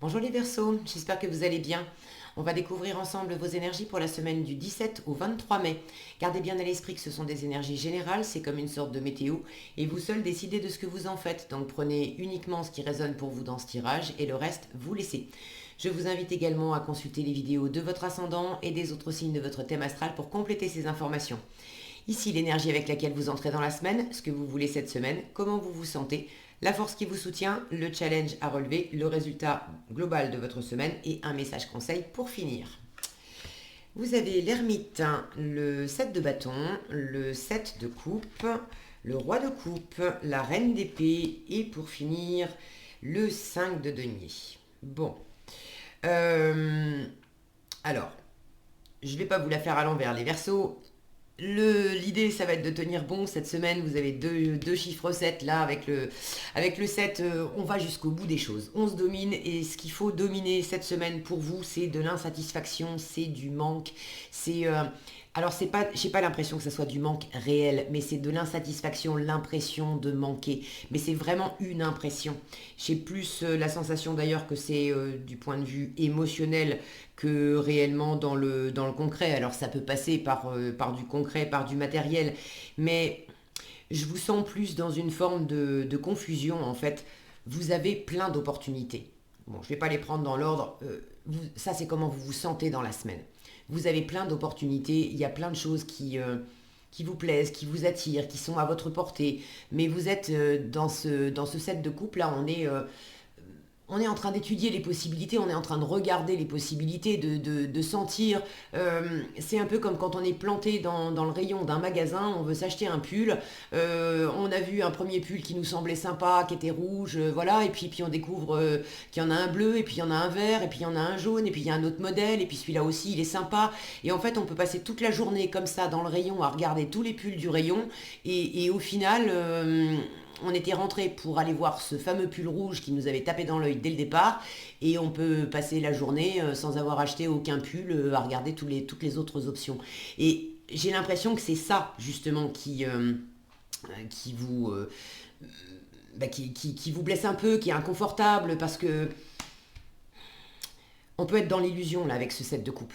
Bonjour les Verseaux, j'espère que vous allez bien. On va découvrir ensemble vos énergies pour la semaine du 17 au 23 mai. Gardez bien à l'esprit que ce sont des énergies générales, c'est comme une sorte de météo, et vous seul décidez de ce que vous en faites. Donc prenez uniquement ce qui résonne pour vous dans ce tirage, et le reste, vous laissez. Je vous invite également à consulter les vidéos de votre ascendant et des autres signes de votre thème astral pour compléter ces informations. Ici, l'énergie avec laquelle vous entrez dans la semaine, ce que vous voulez cette semaine, comment vous vous sentez, la force qui vous soutient, le challenge à relever, le résultat global de votre semaine et un message conseil pour finir. Vous avez l'ermite, le 7 de bâton, le 7 de coupe, le roi de coupe, la reine d'épée et pour finir, le 5 de denier. Bon. Alors, je ne vais pas vous la faire à l'envers, les Verseaux. L'idée, ça va être de tenir bon cette semaine. Vous avez deux chiffres 7 là. Avec le 7, on va jusqu'au bout des choses. On se domine et ce qu'il faut dominer cette semaine pour vous, c'est de l'insatisfaction, c'est du manque. C'est. Alors, j'ai pas l'impression que ça soit du manque réel, mais c'est de l'insatisfaction, l'impression de manquer. Mais c'est vraiment une impression. J'ai plus la sensation d'ailleurs que c'est du point de vue émotionnel que réellement dans le concret. Alors ça peut passer par du concret, par du matériel, mais je vous sens plus dans une forme de confusion en fait. Vous avez plein d'opportunités. Bon, je ne vais pas les prendre dans l'ordre. Ça, c'est comment vous vous sentez dans la semaine. Vous avez plein d'opportunités, il y a plein de choses qui vous plaisent, qui vous attirent, qui sont à votre portée. Mais vous êtes dans ce set de couple, là, on est en train d'étudier les possibilités, on est en train de regarder les possibilités, de sentir. C'est un peu comme quand on est planté dans le rayon d'un magasin, on veut s'acheter un pull. On a vu un premier pull qui nous semblait sympa, qui était rouge, voilà, et puis on découvre qu'il y en a un bleu, et puis il y en a un vert, et puis il y en a un jaune, et puis il y a un autre modèle, et puis celui-là aussi, il est sympa. Et en fait, on peut passer toute la journée comme ça dans le rayon à regarder tous les pulls du rayon, et au final, on était rentré pour aller voir ce fameux pull rouge qui nous avait tapé dans l'œil dès le départ et on peut passer la journée sans avoir acheté aucun pull à regarder toutes les autres options. Et j'ai l'impression que c'est ça justement qui vous qui vous blesse un peu, qui est inconfortable parce que on peut être dans l'illusion là avec ce set de coupe.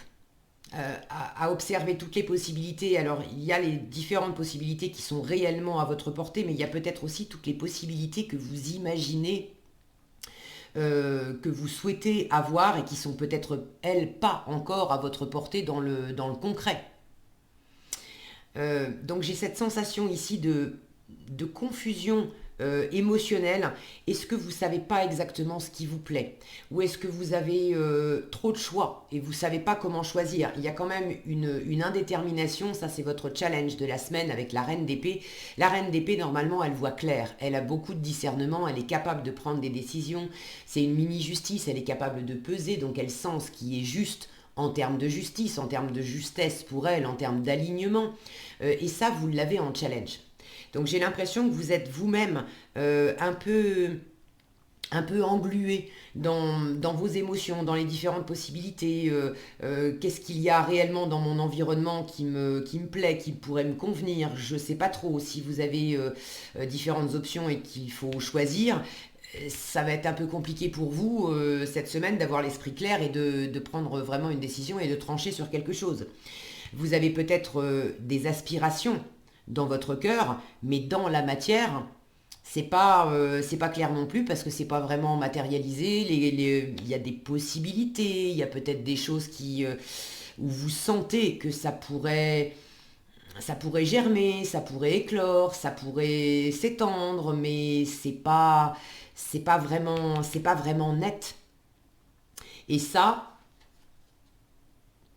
À observer toutes les possibilités. Alors, il y a les différentes possibilités qui sont réellement à votre portée, mais il y a peut-être aussi toutes les possibilités que vous imaginez, que vous souhaitez avoir et qui sont peut-être, elles, pas encore à votre portée dans le concret. Donc, j'ai cette sensation ici de confusion émotionnelle. Est-ce que vous ne savez pas exactement ce qui vous plaît? Ou est-ce que vous avez trop de choix et vous ne savez pas comment choisir? Il y a quand même une indétermination, ça c'est votre challenge de la semaine avec la reine d'épée. La reine d'épée, normalement, elle voit clair, elle a beaucoup de discernement, elle est capable de prendre des décisions, c'est une mini-justice, elle est capable de peser, donc elle sent ce qui est juste en termes de justice, en termes de justesse pour elle, en termes d'alignement. Et ça, vous l'avez en challenge. Donc j'ai l'impression que vous êtes vous-même un peu englué dans vos émotions, dans les différentes possibilités. Qu'est-ce qu'il y a réellement dans mon environnement qui me plaît, qui pourrait me convenir? Je ne sais pas trop si vous avez différentes options et qu'il faut choisir. Ça va être un peu compliqué pour vous cette semaine d'avoir l'esprit clair et de prendre vraiment une décision et de trancher sur quelque chose. Vous avez peut-être des aspirations dans votre cœur, mais dans la matière, c'est pas clair non plus parce que c'est pas vraiment matérialisé. Il y a des possibilités, il y a peut-être des choses où vous sentez que ça pourrait germer, ça pourrait éclore, ça pourrait s'étendre, mais c'est pas vraiment net. Et ça,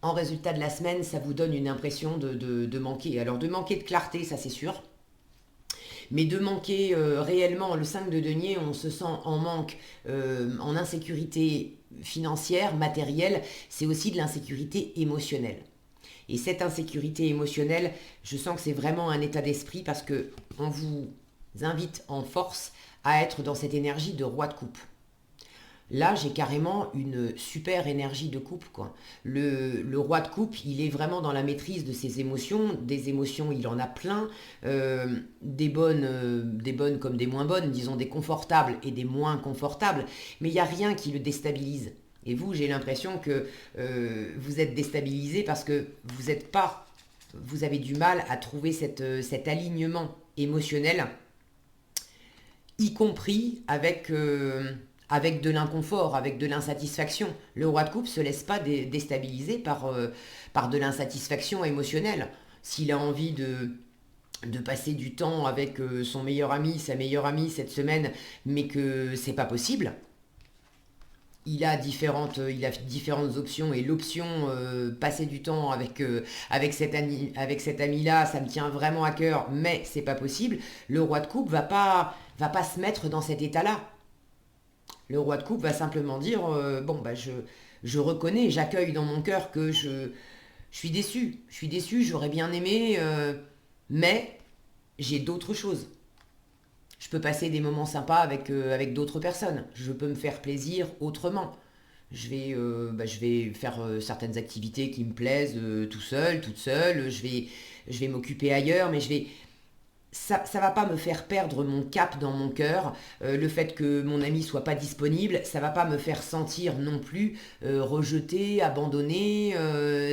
en résultat de la semaine, ça vous donne une impression de manquer. Alors de manquer de clarté, ça c'est sûr, mais de manquer réellement, le 5 de denier, on se sent en manque, en insécurité financière, matérielle, c'est aussi de l'insécurité émotionnelle. Et cette insécurité émotionnelle, je sens que c'est vraiment un état d'esprit parce que on vous invite en force à être dans cette énergie de roi de coupe. Là, j'ai carrément une super énergie de couple, quoi. Le roi de coupe, il est vraiment dans la maîtrise de ses émotions. Des émotions, il en a plein. Des bonnes comme des moins bonnes, disons des confortables et des moins confortables. Mais il n'y a rien qui le déstabilise. Et vous, j'ai l'impression que vous êtes déstabilisé parce que vous êtes pas, vous avez du mal à trouver cet alignement émotionnel, y compris avec de l'inconfort, avec de l'insatisfaction. Le roi de coupe se laisse pas déstabiliser par de l'insatisfaction émotionnelle. S'il a envie de passer du temps avec son meilleur ami, sa meilleure amie cette semaine, mais que c'est pas possible, il a différentes options et l'option passer du temps avec cet ami-là, ça me tient vraiment à cœur, mais c'est pas possible. Le roi de coupe va pas se mettre dans cet état-là. Le roi de coupe va simplement dire bon bah je reconnais, j'accueille dans mon cœur que je suis déçu, j'aurais bien aimé, mais j'ai d'autres choses. Je peux passer des moments sympas avec d'autres personnes. Je peux me faire plaisir autrement. Je vais faire certaines activités qui me plaisent tout seul, toute seule. Je vais m'occuper ailleurs, mais ça va pas me faire perdre mon cap dans mon cœur. Le fait que mon ami soit pas disponible, ça va pas me faire sentir non plus rejeté, abandonné.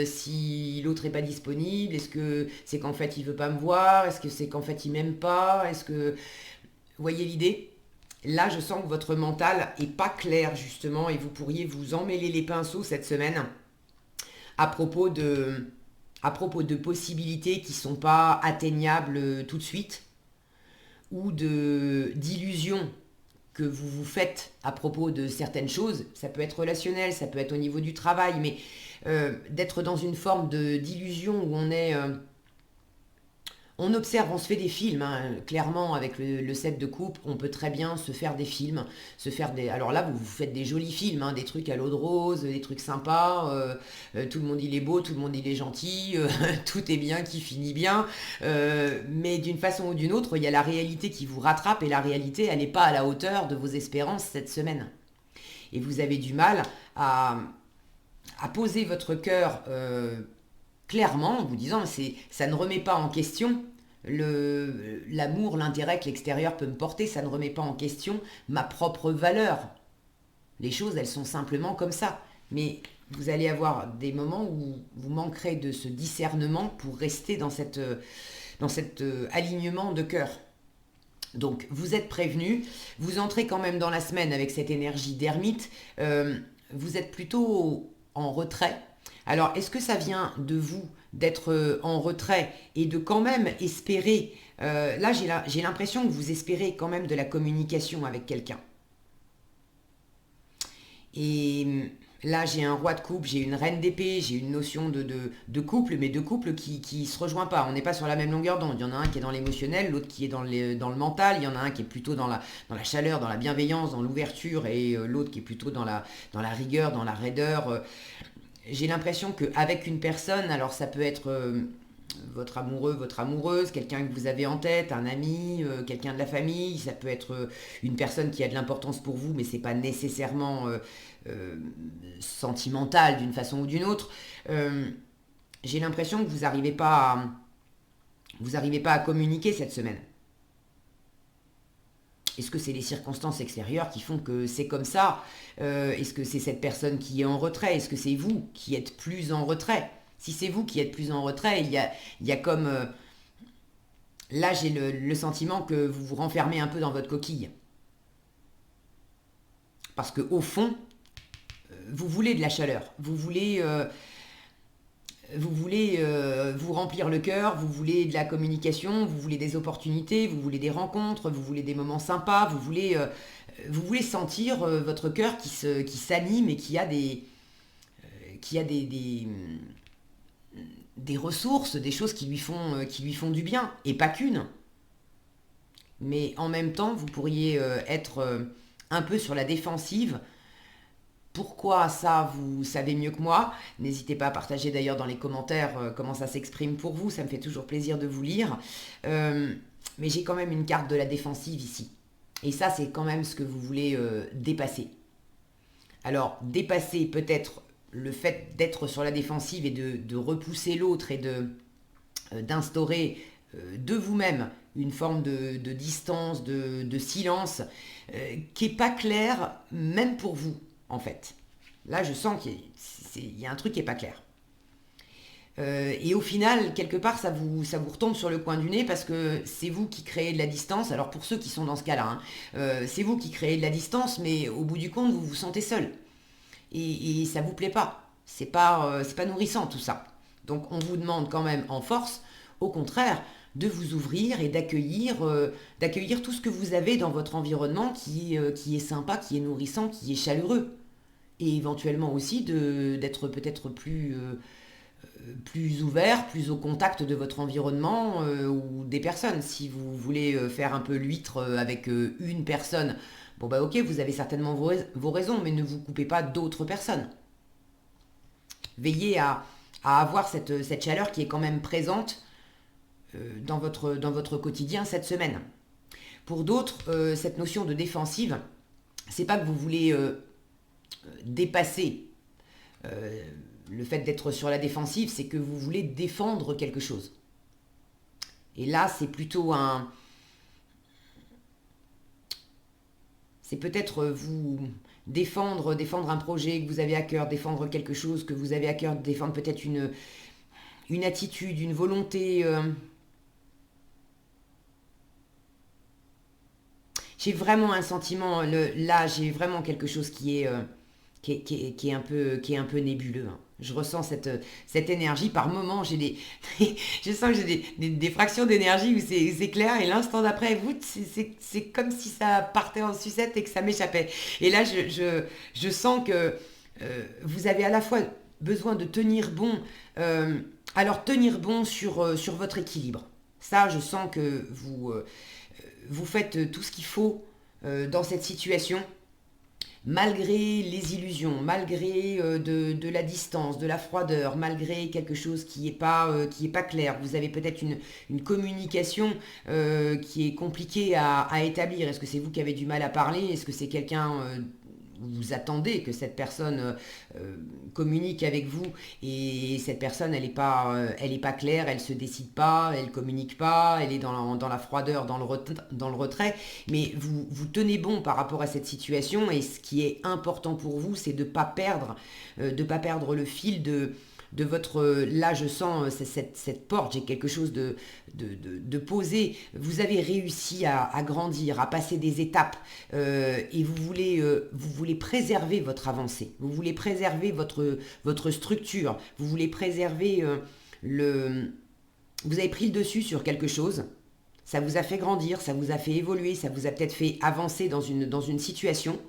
Si l'autre est pas disponible, est-ce que c'est qu'en fait il veut pas me voir? Est-ce que c'est qu'en fait il m'aime pas? Est-ce que vous voyez l'idée? Là, je sens que votre mental est pas clair justement et vous pourriez vous emmêler les pinceaux cette semaine à propos à propos de possibilités qui sont pas atteignables tout de suite ou d'illusions que vous vous faites à propos de certaines choses. Ça peut être relationnel, ça peut être au niveau du travail, mais d'être dans une forme d'illusion où on observe, on se fait des films, hein. Clairement, avec le set de coupe, on peut très bien se faire des films, se faire des... Alors là, vous faites des jolis films, hein, des trucs à l'eau de rose, des trucs sympas, tout le monde il est beau, tout le monde il est gentil, tout est bien, qui finit bien, mais d'une façon ou d'une autre, il y a la réalité qui vous rattrape, et la réalité, elle n'est pas à la hauteur de vos espérances cette semaine. Et vous avez du mal à poser votre cœur clairement en vous disant ça ne remet pas en question l'amour, l'intérêt que l'extérieur peut me porter, ça ne remet pas en question ma propre valeur. Les choses, elles sont simplement comme ça. Mais vous allez avoir des moments où vous manquerez de ce discernement pour rester dans cet alignement de cœur. Donc vous êtes prévenu, vous entrez quand même dans la semaine avec cette énergie d'ermite, vous êtes plutôt en retrait. Alors est-ce que ça vient de vous d'être en retrait et de quand même espérer, là j'ai l'impression que vous espérez quand même de la communication avec quelqu'un. Et là, j'ai un roi de coupe, j'ai une reine d'épée, j'ai une notion de couple, mais de couple qui se rejoint pas. On n'est pas sur la même longueur d'onde. Il y en a un qui est dans l'émotionnel, l'autre qui est dans le mental. Il y en a un qui est plutôt dans la chaleur, dans la bienveillance, dans l'ouverture, et l'autre qui est plutôt dans la rigueur, dans la raideur. J'ai l'impression qu'avec une personne, alors ça peut être votre amoureux, votre amoureuse, quelqu'un que vous avez en tête, un ami, quelqu'un de la famille, ça peut être une personne qui a de l'importance pour vous, mais c'est pas nécessairement sentimental d'une façon ou d'une autre. Euh, j'ai l'impression que vous arrivez pas à communiquer cette semaine. Est-ce que c'est les circonstances extérieures qui font que c'est comme ça? Est-ce que c'est cette personne qui est en retrait? Est-ce que c'est vous qui êtes plus en retrait? Si c'est vous qui êtes plus en retrait, il y a comme... là, j'ai le sentiment que vous vous renfermez un peu dans votre coquille. Parce que au fond, vous voulez de la chaleur. Vous voulez vous remplir le cœur, vous voulez de la communication, vous voulez des opportunités, vous voulez des rencontres, vous voulez des moments sympas, vous voulez sentir votre cœur qui s'anime et qui a des ressources, des choses qui lui font du bien, et pas qu'une. Mais en même temps, vous pourriez être un peu sur la défensive. Pourquoi ça, vous savez mieux que moi? N'hésitez pas à partager d'ailleurs dans les commentaires comment ça s'exprime pour vous, ça me fait toujours plaisir de vous lire. Euh, mais j'ai quand même une carte de la défensive ici. Et ça, c'est quand même ce que vous voulez dépasser. Alors, dépasser peut-être le fait d'être sur la défensive et de repousser l'autre et d'instaurer de vous-même une forme de distance, de silence, qui n'est pas clair même pour vous, en fait. Là, je sens qu'il y a un truc qui n'est pas clair. Et au final, quelque part, ça vous retombe sur le coin du nez parce que c'est vous qui créez de la distance. Alors pour ceux qui sont dans ce cas-là, hein, c'est vous qui créez de la distance, mais au bout du compte, vous vous sentez seul. Et ça vous plaît pas. C'est pas nourrissant tout ça. Donc on vous demande quand même en force, au contraire, de vous ouvrir et d'accueillir tout ce que vous avez dans votre environnement qui est sympa, qui est nourrissant, qui est chaleureux. Et éventuellement aussi d'être peut-être plus ouvert, plus au contact de votre environnement ou des personnes. Si vous voulez faire un peu l'huître avec une personne, bon bah ok, vous avez certainement vos raisons, mais ne vous coupez pas d'autres personnes. Veillez à avoir cette chaleur qui est quand même présente dans votre quotidien cette semaine. Pour d'autres, cette notion de défensive, c'est pas que vous voulez dépasser euh, le fait d'être sur la défensive, c'est que vous voulez défendre quelque chose. Et là, c'est peut-être vous défendre un projet que vous avez à cœur, défendre quelque chose que vous avez à cœur, défendre peut-être une attitude, une volonté. J'ai vraiment un sentiment, là, j'ai vraiment quelque chose qui est un peu nébuleux, hein. Je ressens cette énergie. Par moments, je sens que j'ai des fractions d'énergie où c'est clair et l'instant d'après, c'est comme si ça partait en sucette et que ça m'échappait. Et là, je sens que vous avez à la fois besoin de tenir bon, alors tenir bon sur votre équilibre. Ça, je sens que vous faites tout ce qu'il faut dans cette situation malgré les illusions, malgré de la distance, de la froideur, malgré quelque chose qui est pas clair. Vous avez peut-être une communication qui est compliquée à établir. Est-ce que c'est vous qui avez du mal à parler? Est-ce que c'est quelqu'un vous attendez que cette personne communique avec vous et cette personne elle est pas claire, elle se décide pas, elle communique pas, elle est dans la froideur, dans le retrait, mais vous tenez bon par rapport à cette situation et ce qui est important pour vous c'est de pas perdre le fil de votre... Là, je sens cette porte, j'ai quelque chose de posé. Vous avez réussi à grandir, à passer des étapes et vous voulez préserver votre avancée. Vous voulez préserver votre structure. Vous voulez préserver le... Vous avez pris le dessus sur quelque chose. Ça vous a fait grandir, ça vous a fait évoluer, ça vous a peut-être fait avancer dans une situation.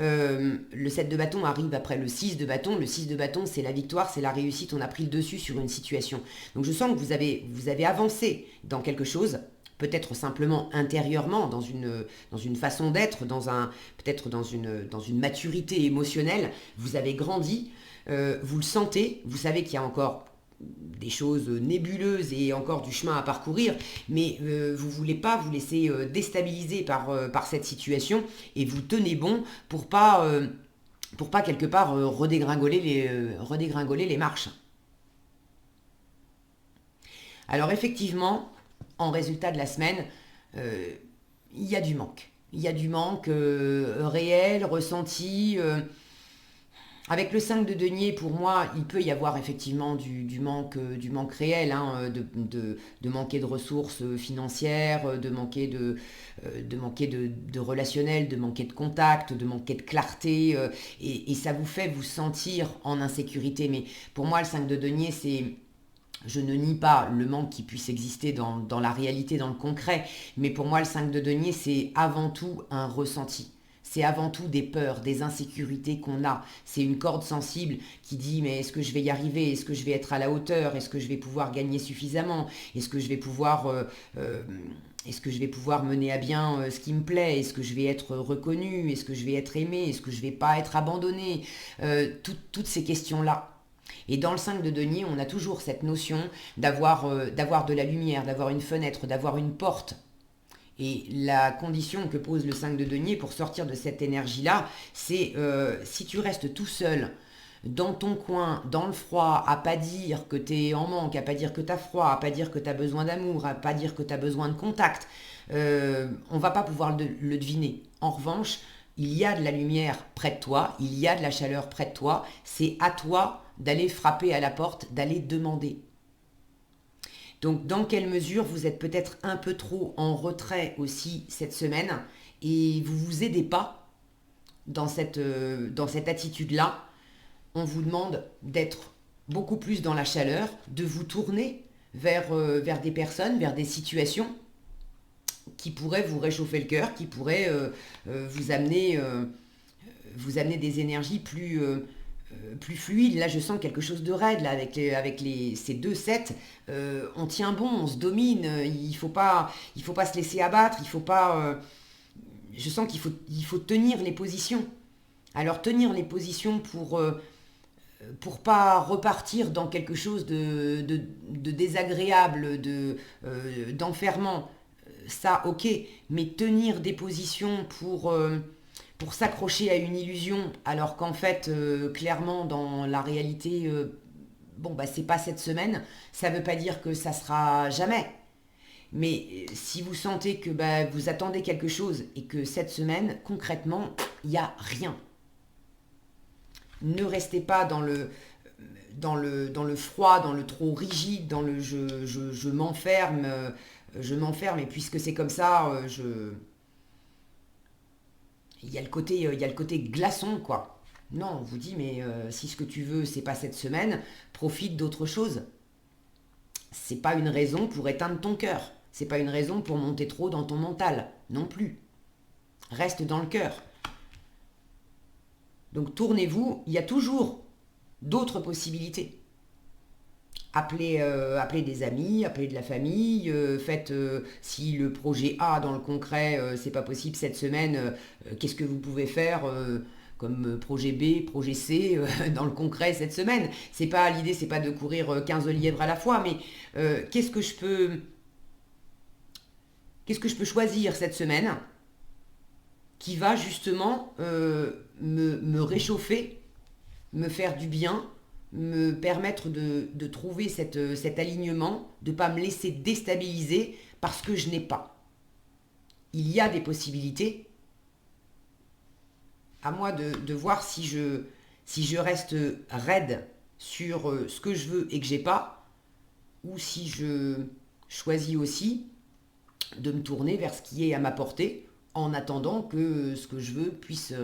Le 7 de bâton arrive après le 6 de bâton. Le 6 de bâton, c'est la victoire, c'est la réussite. On a pris le dessus sur une situation. Donc je sens que vous avez avancé dans quelque chose, peut-être simplement intérieurement, dans une façon d'être, peut-être dans une maturité émotionnelle. Vous avez grandi, vous le sentez, vous savez qu'il y a encore des choses nébuleuses et encore du chemin à parcourir, mais vous ne voulez pas vous laisser déstabiliser par cette situation et vous tenez bon pour pas quelque part redégringoler les marches. Alors effectivement, en résultat de la semaine, euh, il y a du manque. Il y a du manque réel, ressenti. Avec le 5 de denier, pour moi, il peut y avoir effectivement du manque réel, hein, de manquer de ressources financières, de manquer de relationnel, de manquer de contact, de manquer de clarté, et ça vous fait vous sentir en insécurité. Mais pour moi, le 5 de denier, c'est... Je ne nie pas le manque qui puisse exister dans la réalité, dans le concret, mais pour moi, le 5 de denier, c'est avant tout un ressenti. C'est avant tout des peurs, des insécurités qu'on a. C'est une corde sensible qui dit mais est-ce que je vais y arriver? Est-ce que je vais être à la hauteur? Est-ce que je vais pouvoir gagner suffisamment? Est-ce que je vais pouvoir euh, est-ce que je vais pouvoir mener à bien ce qui me plaît? Est-ce que je vais être reconnu? Est-ce que je vais être aimé? Est-ce que je vais pas être abandonné? Toutes ces questions-là. Et dans le 5 de denier, on a toujours cette notion d'avoir de la lumière, d'avoir une fenêtre, d'avoir une porte. Et la condition que pose le 5 de denier pour sortir de cette énergie-là, c'est si tu restes tout seul dans ton coin, dans le froid, à pas dire que tu es en manque, à pas dire que tu as froid, à pas dire que tu as besoin d'amour, à pas dire que tu as besoin de contact, on va pas pouvoir le deviner. En revanche, il y a de la lumière près de toi, il y a de la chaleur près de toi, c'est à toi d'aller frapper à la porte, d'aller demander. Donc dans quelle mesure vous êtes peut-être un peu trop en retrait aussi cette semaine et vous vous aidez pas dans cette attitude-là. On vous demande d'être beaucoup plus dans la chaleur, de vous tourner vers des personnes, vers des situations qui pourraient vous réchauffer le cœur, qui pourraient vous amener des énergies plus fluides. Là, je sens quelque chose de raide là, ces deux sets. On tient bon, on se domine. Il faut pas se laisser abattre. Il faut pas. Je sens il faut tenir les positions. Alors tenir les positions pour pas repartir dans quelque chose de désagréable, d'enfermant, ça ok, mais tenir des positions pour s'accrocher à une illusion, alors qu'en fait, clairement, dans la réalité, bon, bah, c'est pas cette semaine, ça veut pas dire que ça sera jamais. Mais si vous sentez que bah, vous attendez quelque chose et que cette semaine, concrètement, il n'y a rien. Ne restez pas dans le froid, dans le trop rigide, dans le je m'enferme et puisque c'est comme ça, il y a le côté glaçon quoi. Non, on vous dit mais si ce que tu veux c'est pas cette semaine, profite d'autre chose. C'est pas une raison pour éteindre ton cœur. C'est pas une raison pour monter trop dans ton mental non plus. Reste dans le cœur. Donc tournez-vous, il y a toujours d'autres possibilités. Appelez des amis, appelez de la famille, faites si le projet A dans le concret c'est pas possible cette semaine, qu'est-ce que vous pouvez faire comme projet B, projet C dans le concret cette semaine. L'idée c'est pas de courir 15 lièvres à la fois, mais qu'est-ce que je peux choisir cette semaine qui va justement me réchauffer, me faire du bien, me permettre de trouver cet alignement, de ne pas me laisser déstabiliser parce que je n'ai pas. Il y a des possibilités. À moi de voir si je reste raide sur ce que je veux et que j'ai pas, ou si je choisis aussi de me tourner vers ce qui est à ma portée en attendant que ce que je veux puisse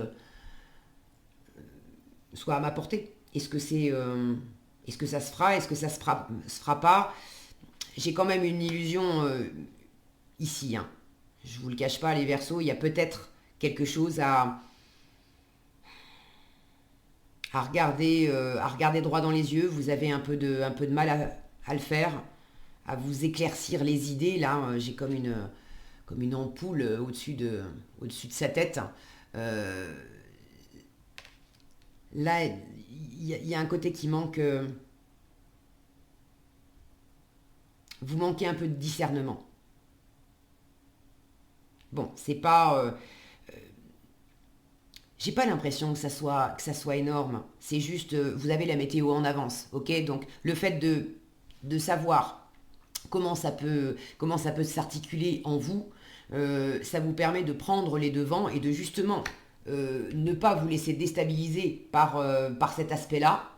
soit à ma portée. Est-ce que ça se fera, est-ce que ça se fera pas? J'ai quand même une illusion ici. Hein. Je vous le cache pas, les Verseaux, il y a peut-être quelque chose à regarder droit dans les yeux. Vous avez un peu de mal à le faire, à vous éclaircir les idées. Là, j'ai comme une ampoule au-dessus de sa tête. Là, il y a un côté qui manque. Vous manquez un peu de discernement. Bon, c'est pas. J'ai pas l'impression que ça soit énorme. C'est juste, vous avez la météo en avance, ok? Donc, le fait de savoir comment ça peut s'articuler en vous, ça vous permet de prendre les devants et de justement ne pas vous laisser déstabiliser par cet aspect-là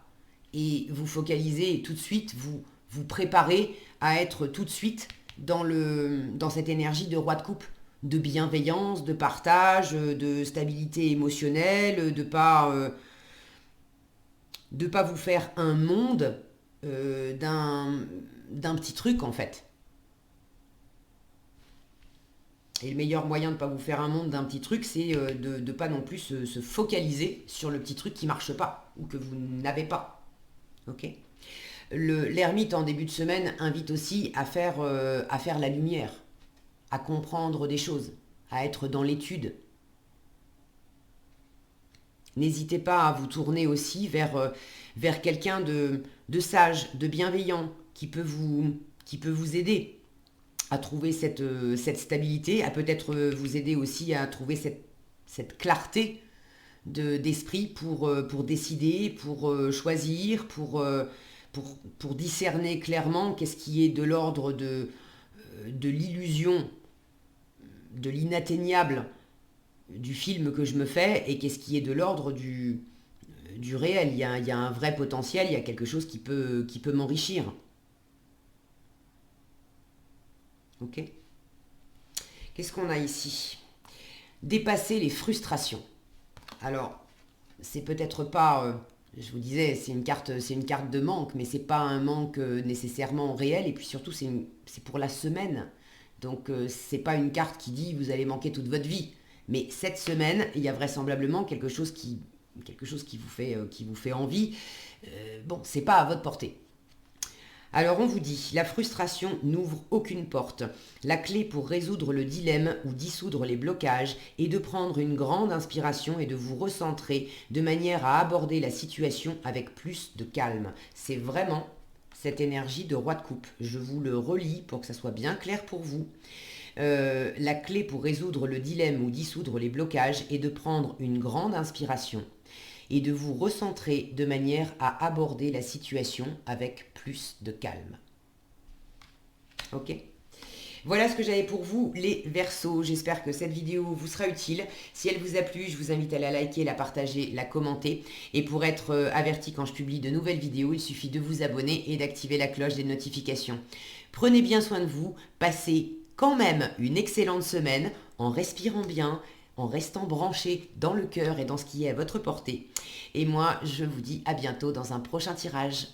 et vous focaliser tout de suite, vous préparer à être tout de suite dans cette énergie de roi de coupe, de bienveillance, de partage, de stabilité émotionnelle, de pas vous faire un monde d'un petit truc en fait. Et le meilleur moyen de ne pas vous faire un monde d'un petit truc, c'est de ne pas non plus se focaliser sur le petit truc qui marche pas ou que vous n'avez pas. Ok. L'ermite en début de semaine invite aussi à faire la lumière, à comprendre des choses, à être dans l'étude. N'hésitez pas à vous tourner aussi vers quelqu'un de sage, de bienveillant, qui peut vous aider. à trouver cette stabilité, à peut-être vous aider aussi à trouver cette clarté d'esprit pour décider, pour choisir, pour discerner clairement qu'est-ce qui est de l'ordre de l'illusion, de l'inatteignable du film que je me fais et qu'est-ce qui est de l'ordre du réel. Il y a un vrai potentiel, il y a quelque chose qui peut m'enrichir. Ok. Qu'est-ce qu'on a ici? Dépasser les frustrations. Alors, c'est peut-être pas, je vous disais, c'est une carte de manque, mais c'est pas un manque nécessairement réel. Et puis surtout, c'est pour la semaine. Donc, c'est pas une carte qui dit vous allez manquer toute votre vie. Mais cette semaine, il y a vraisemblablement quelque chose qui vous fait envie. Bon, c'est pas à votre portée. Alors on vous dit, la frustration n'ouvre aucune porte. La clé pour résoudre le dilemme ou dissoudre les blocages est de prendre une grande inspiration et de vous recentrer de manière à aborder la situation avec plus de calme. C'est vraiment cette énergie de roi de coupe. Je vous le relis pour que ça soit bien clair pour vous. La clé pour résoudre le dilemme ou dissoudre les blocages est de prendre une grande inspiration et de vous recentrer de manière à aborder la situation avec plus de calme. Ok ? Voilà ce que j'avais pour vous, les Verseaux. J'espère que cette vidéo vous sera utile. Si elle vous a plu, je vous invite à la liker, la partager, la commenter. Et pour être averti quand je publie de nouvelles vidéos, il suffit de vous abonner et d'activer la cloche des notifications. Prenez bien soin de vous, passez quand même une excellente semaine en respirant bien, en restant branché dans le cœur et dans ce qui est à votre portée. Et moi, je vous dis à bientôt dans un prochain tirage.